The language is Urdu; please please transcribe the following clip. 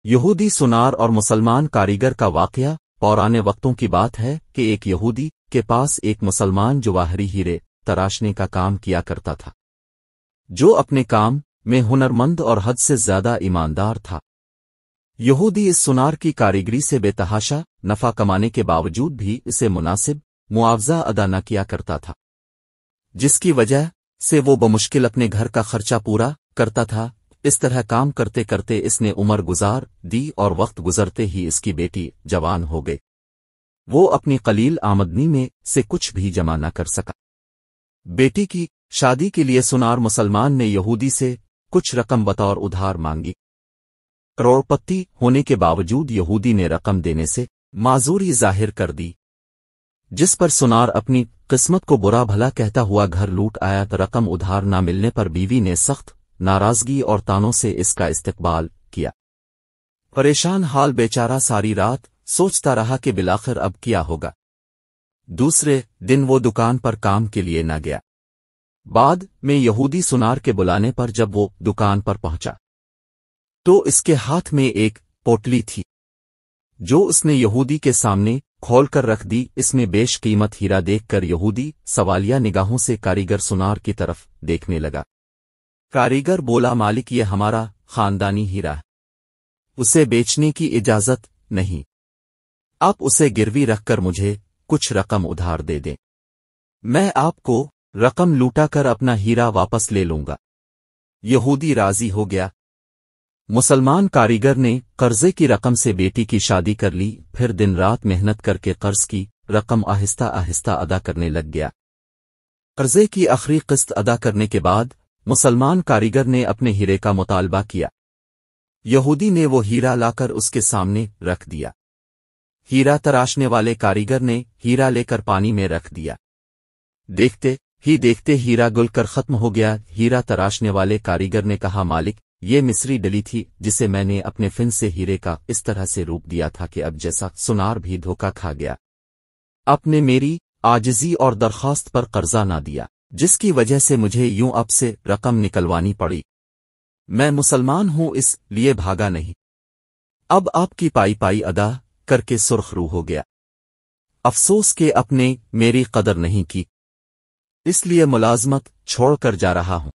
یہودی سونار اور مسلمان کاریگر کا واقعہ پرانے وقتوں کی بات ہے کہ ایک یہودی کے پاس ایک مسلمان جواہری ہیرے تراشنے کا کام کیا کرتا تھا، جو اپنے کام میں ہنرمند اور حد سے زیادہ ایماندار تھا۔ یہودی اس سونار کی کاریگری سے بے تحاشا نفع کمانے کے باوجود بھی اسے مناسب معاوضہ ادا نہ کیا کرتا تھا، جس کی وجہ سے وہ بمشکل اپنے گھر کا خرچہ پورا کرتا تھا۔ اس طرح کام کرتے کرتے اس نے عمر گزار دی اور وقت گزرتے ہی اس کی بیٹی جوان ہو گئی۔ وہ اپنی قلیل آمدنی میں سے کچھ بھی جمع نہ کر سکا۔ بیٹی کی شادی کے لیے سونار مسلمان نے یہودی سے کچھ رقم بطور ادھار مانگی۔ کروڑپتی ہونے کے باوجود یہودی نے رقم دینے سے معذوری ظاہر کر دی، جس پر سونار اپنی قسمت کو برا بھلا کہتا ہوا گھر لوٹ آیا۔ رقم ادھار نہ ملنے پر بیوی نے سخت ناراضگی اور تانوں سے اس کا استقبال کیا۔ پریشان حال بیچارہ ساری رات سوچتا رہا کہ بالآخر اب کیا ہوگا۔ دوسرے دن وہ دکان پر کام کے لیے نہ گیا۔ بعد میں یہودی سونار کے بلانے پر جب وہ دکان پر پہنچا تو اس کے ہاتھ میں ایک پوٹلی تھی، جو اس نے یہودی کے سامنے کھول کر رکھ دی۔ اس میں بیش قیمت ہیرا دیکھ کر یہودی سوالیہ نگاہوں سے کاریگر سونار کی طرف دیکھنے لگا۔ کاریگر بولا، مالک یہ ہمارا خاندانی ہیرا ہے، اسے بیچنے کی اجازت نہیں، آپ اسے گروی رکھ کر مجھے کچھ رقم ادھار دے دیں، میں آپ کو رقم لوٹا کر اپنا ہیرا واپس لے لوں گا۔ یہودی راضی ہو گیا۔ مسلمان کاریگر نے قرضے کی رقم سے بیٹی کی شادی کر لی، پھر دن رات محنت کر کے قرض کی رقم آہستہ آہستہ ادا کرنے لگ گیا۔ قرضے کی آخری قسط ادا کرنے کے بعد مسلمان کاریگر نے اپنے ہیرے کا مطالبہ کیا۔ یہودی نے وہ ہیرا لا کر اس کے سامنے رکھ دیا۔ ہیرا تراشنے والے کاریگر نے ہیرا لے کر پانی میں رکھ دیا۔ دیکھتے ہی دیکھتے ہیرا گل کر ختم ہو گیا۔ ہیرا تراشنے والے کاریگر نے کہا، مالک یہ مصری ڈلی تھی جسے میں نے اپنے فن سے ہیرے کا اس طرح سے روپ دیا تھا کہ اب جیسا سونار بھی دھوکا کھا گیا۔ آپ نے میری عاجزی اور درخواست پر قرضہ نہ دیا، جس کی وجہ سے مجھے یوں اب سے رقم نکلوانی پڑی۔ میں مسلمان ہوں اس لیے بھاگا نہیں، اب آپ کی پائی پائی ادا کر کے سرخ رو ہو گیا۔ افسوس کہ اپنے میری قدر نہیں کی، اس لیے ملازمت چھوڑ کر جا رہا ہوں۔